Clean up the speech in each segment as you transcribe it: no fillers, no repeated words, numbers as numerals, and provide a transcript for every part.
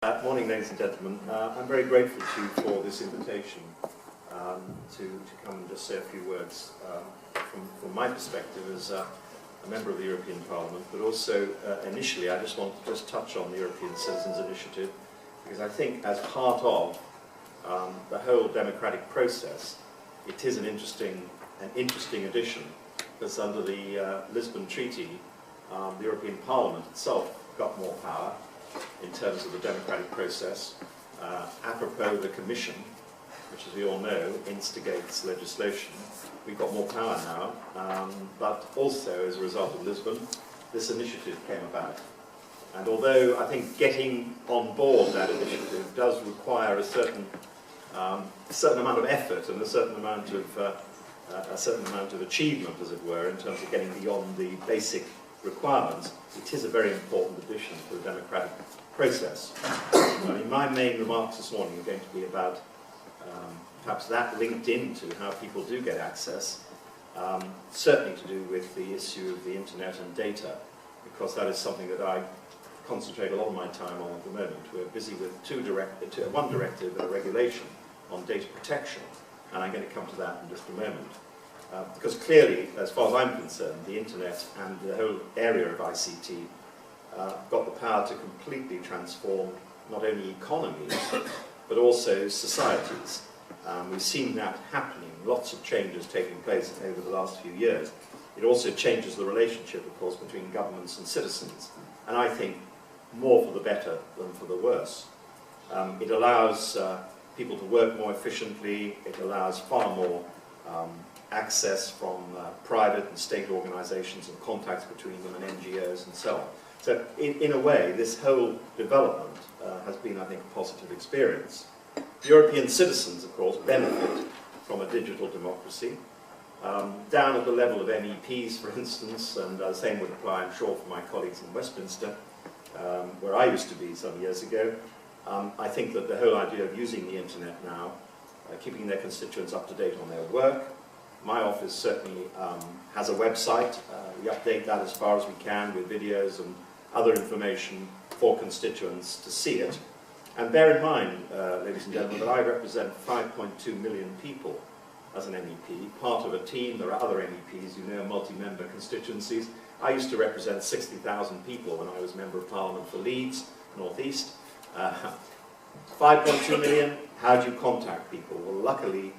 Morning, ladies and gentlemen. I'm very grateful to you for this invitation to come and just say a few words from my perspective as a member of the European Parliament, but also initially I just want to touch on the European Citizens Initiative, because I think as part of the whole democratic process, it is an interesting addition, because under the Lisbon Treaty, the European Parliament itself got more power in terms of the democratic process. Apropos the Commission, which as we all know instigates legislation, we've got more power now, but also as a result of Lisbon, this initiative came about. And although I think getting on board that initiative does require a certain amount of effort and a certain amount of achievement, as it were, in terms of getting beyond the basic requirements, it is a very important addition to the democratic process. I mean, my main remarks this morning are going to be about perhaps that linked into how people do get access, certainly to do with the issue of the internet and data, because that is something that I concentrate a lot of my time on at the moment. We're busy with one directive and a regulation on data protection, and I'm going to come to that in just a moment. Because clearly, as far as I'm concerned, the internet and the whole area of ICT got the power to completely transform not only economies, but also societies. We've seen that happening, lots of changes taking place over the last few years. It also changes the relationship, of course, between governments and citizens, and I think more for the better than for the worse. It allows people to work more efficiently, it allows far more access from private and state organisations and contacts between them and NGOs and so on. So in a way, this whole development has been, I think, a positive experience. European citizens, of course, benefit from a digital democracy. Down at the level of MEPs, for instance, and the same would apply, I'm sure, for my colleagues in Westminster, where I used to be some years ago, I think that the whole idea of using the internet now, keeping their constituents up to date on their work. My office certainly has a website. We update that as far as we can with videos and other information for constituents to see it. And bear in mind, ladies and gentlemen, that I represent 5.2 million people as an MEP, part of a team. There are other MEPs, you know, multi-member constituencies. I used to represent 60,000 people when I was Member of Parliament for Leeds, North East. 5.2 million, how do you contact people? Well, luckily,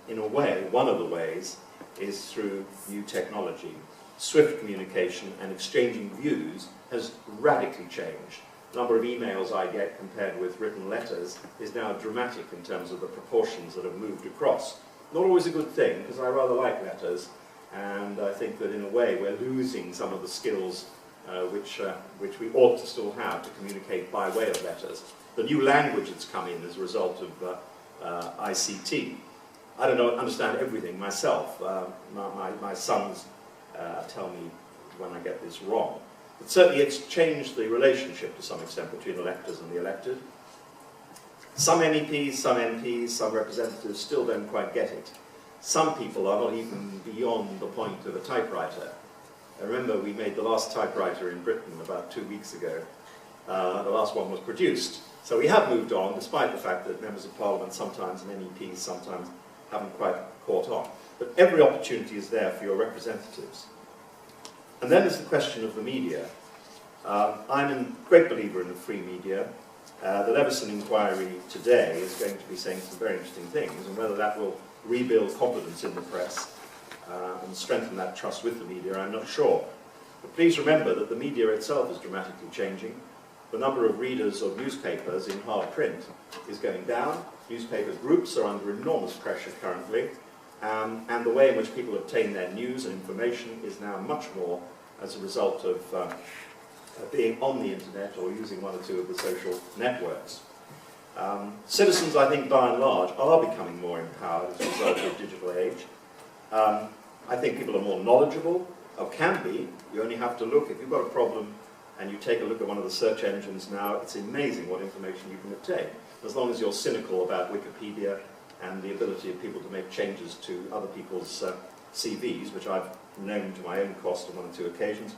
in a way, one of the ways is through new technology. Swift communication and exchanging views has radically changed. The number of emails I get compared with written letters is now dramatic in terms of the proportions that have moved across. Not always a good thing, because I rather like letters, and I think that in a way we're losing some of the skills which we ought to still have to communicate by way of letters. The new language that's come in as a result of ICT. I don't understand everything myself. My sons tell me when I get this wrong. But certainly it's changed the relationship to some extent between electors and the elected. Some MEPs, some MPs, some representatives still don't quite get it. Some people are not even beyond the point of a typewriter. I remember we made the last typewriter in Britain about 2 weeks ago. The last one was produced. So we have moved on, despite the fact that members of Parliament sometimes and MEPs sometimes haven't quite caught on. But every opportunity is there for your representatives. And then there's the question of the media. I'm a great believer in the free media. The Leveson inquiry today is going to be saying some very interesting things, and whether that will rebuild confidence in the press and strengthen that trust with the media, I'm not sure. But please remember that the media itself is dramatically changing. The number of readers of newspapers in hard print is going down. Newspaper groups are under enormous pressure currently, and the way in which people obtain their news and information is now much more as a result of being on the internet or using one or two of the social networks. Citizens, I think, by and large, are becoming more empowered as a result of the digital age. I think people are more knowledgeable, or can be. You only have to look. If you've got a problem and you take a look at one of the search engines now, it's amazing what information you can obtain, as long as you're cynical about Wikipedia and the ability of people to make changes to other people's CVs, which I've known to my own cost on one or two occasions.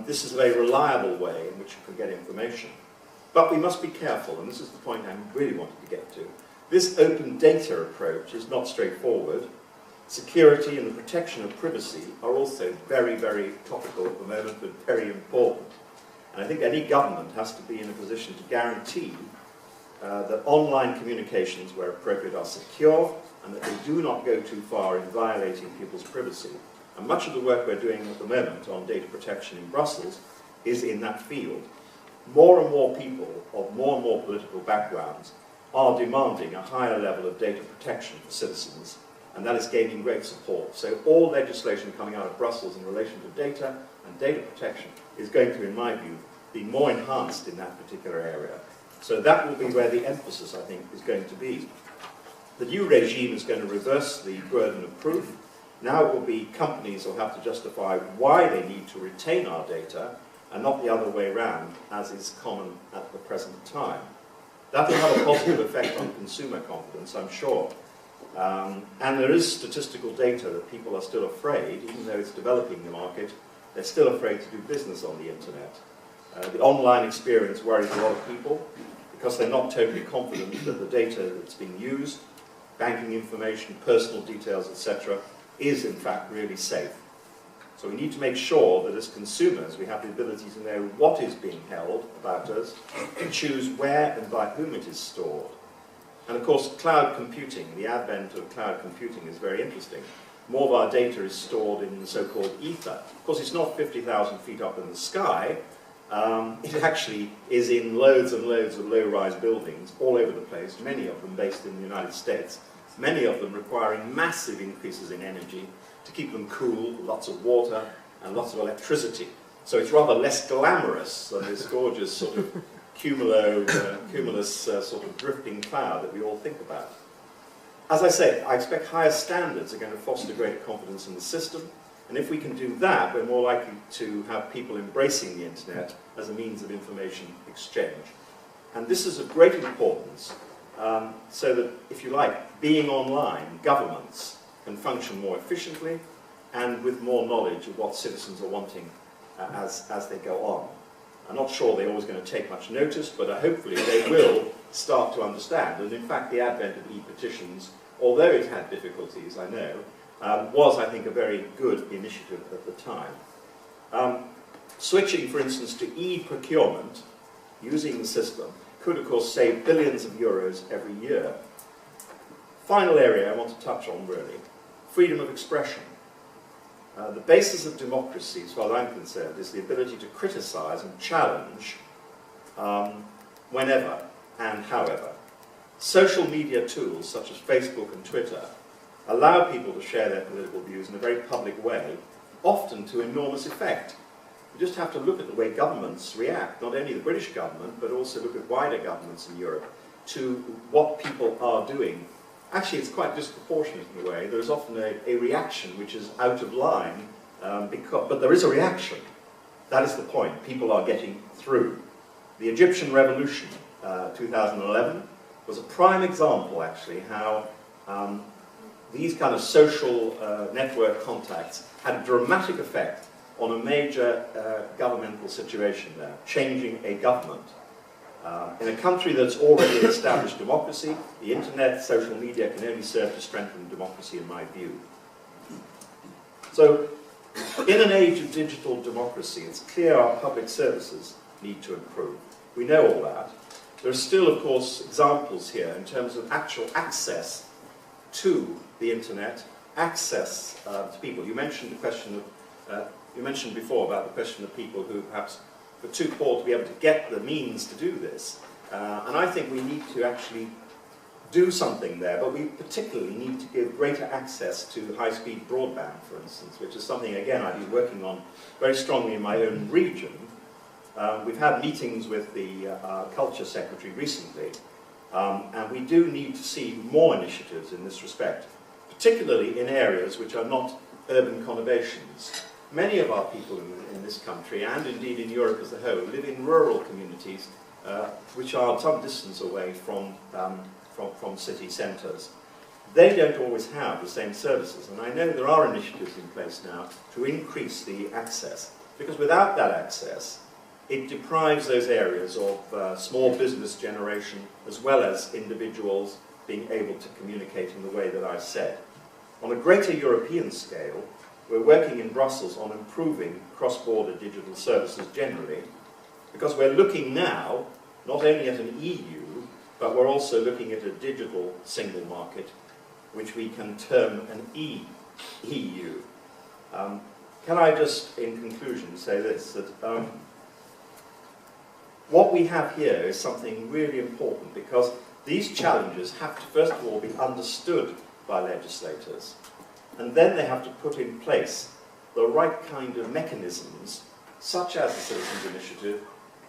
This is a very reliable way in which you can get information. But we must be careful, and this is the point I really wanted to get to. This open data approach is not straightforward. Security and the protection of privacy are also very, very topical at the moment, but very important. And I think any government has to be in a position to guarantee that online communications, where appropriate, are secure, and that they do not go too far in violating people's privacy. And much of the work we're doing at the moment on data protection in Brussels is in that field. More and more people of more and more political backgrounds are demanding a higher level of data protection for citizens, and that is gaining great support. So all legislation coming out of Brussels in relation to data and data protection is going to, in my view, be more enhanced in that particular area. So that will be where the emphasis, I think, is going to be. The new regime is going to reverse the burden of proof. Now it will be companies who will have to justify why they need to retain our data, and not the other way around, as is common at the present time. That will have a positive effect on consumer confidence, I'm sure. And there is statistical data that people are still afraid, even though it's developing the market, they're still afraid to do business on the internet. The online experience worries a lot of people because they're not totally confident that the data that's being used, banking information, personal details, etc., is in fact really safe. So we need to make sure that as consumers we have the ability to know what is being held about us and choose where and by whom it is stored. And of course, cloud computing, the advent of cloud computing is very interesting. More of our data is stored in the so-called ether. Of course, it's not 50,000 feet up in the sky. It actually is in loads and loads of low-rise buildings all over the place, many of them based in the United States, many of them requiring massive increases in energy to keep them cool, lots of water and lots of electricity. So it's rather less glamorous than this gorgeous sort of cumulus sort of drifting cloud that we all think about. As I say, I expect higher standards are going to foster greater confidence in the system, and if we can do that, we're more likely to have people embracing the internet as a means of information exchange. And this is of great importance, so that, if you like, being online, governments can function more efficiently and with more knowledge of what citizens are wanting as they go on. I'm not sure they're always going to take much notice, but hopefully they will start to understand. And in fact, the advent of e-petitions, although it had difficulties, I know, was, I think, a very good initiative at the time. Switching, for instance, to e-procurement, using the system, could, of course, save billions of euros every year. Final area I want to touch on, really, freedom of expression. The basis of democracy, as far as I'm concerned, is the ability to criticize and challenge whenever and however. Social media tools, such as Facebook and Twitter, allow people to share their political views in a very public way, often to enormous effect. You just have to look at the way governments react, not only the British government, but also look at wider governments in Europe, to what people are doing. Actually, it's quite disproportionate in a way. There's often a reaction which is out of line, but there is a reaction. That is the point. People are getting through. The Egyptian Revolution, 2011, was a prime example, actually, how these kind of social network contacts had a dramatic effect on a major governmental situation there, changing a government. In a country that's already an established democracy, the internet, social media can only serve to strengthen democracy, in my view. So, in an age of digital democracy, it's clear our public services need to improve. We know all that. There are still, of course, examples here in terms of actual access to the internet, access to people. You mentioned the question of, you mentioned before about the question of people who perhaps were too poor to be able to get the means to do this. And I think we need to actually do something there, but we particularly need to give greater access to high-speed broadband, for instance, which is something, again, I've been working on very strongly in my own region. We've had meetings with the Culture Secretary recently, and we do need to see more initiatives in this respect, particularly in areas which are not urban conurbations. Many of our people in this country, and indeed in Europe as a whole, live in rural communities which are some distance away from city centres. They don't always have the same services, and I know there are initiatives in place now to increase the access, because without that access, it deprives those areas of small business generation as well as individuals being able to communicate in the way that I said. On a greater European scale, we're working in Brussels on improving cross-border digital services generally, because we're looking now not only at an EU, but we're also looking at a digital single market, which we can term an EU. Can I just, in conclusion, say this, that what we have here is something really important, because these challenges have to, first of all, be understood by legislators, and then they have to put in place the right kind of mechanisms, such as the Citizens' Initiative,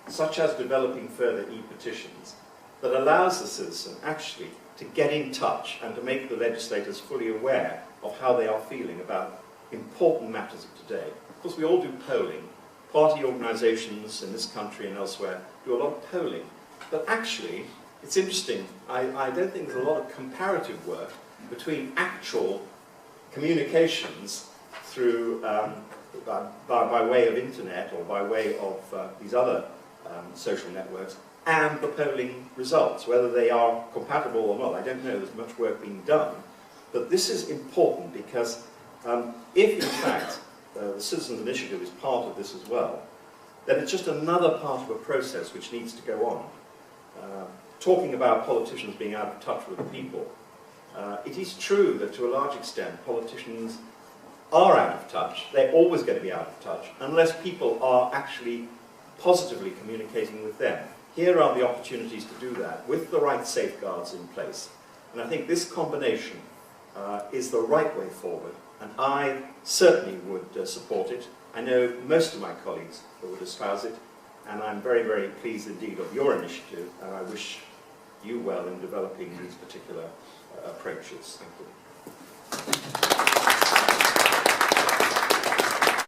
such as developing further e-petitions, that allows the citizen actually to get in touch and to make the legislators fully aware of how they are feeling about important matters of today. Of course, we all do polling. Party organisations in this country and elsewhere do a lot of polling. But actually, it's interesting, I don't think there's a lot of comparative work between actual communications through, by way of internet or by way of these other social networks, and the polling results. Whether they are compatible or not, I don't know, there's much work being done. But this is important because if, in fact, the Citizens' Initiative is part of this as well, then it's just another part of a process which needs to go on. Talking about politicians being out of touch with the people, it is true that to a large extent politicians are out of touch. They're always going to be out of touch unless people are actually positively communicating with them. Here are the opportunities to do that with the right safeguards in place. And I think this combination is the right way forward, and I certainly would support it. I know most of my colleagues would espouse it, and I'm very, very pleased indeed of your initiative, and I wish you well in developing these particular approaches. Thank you.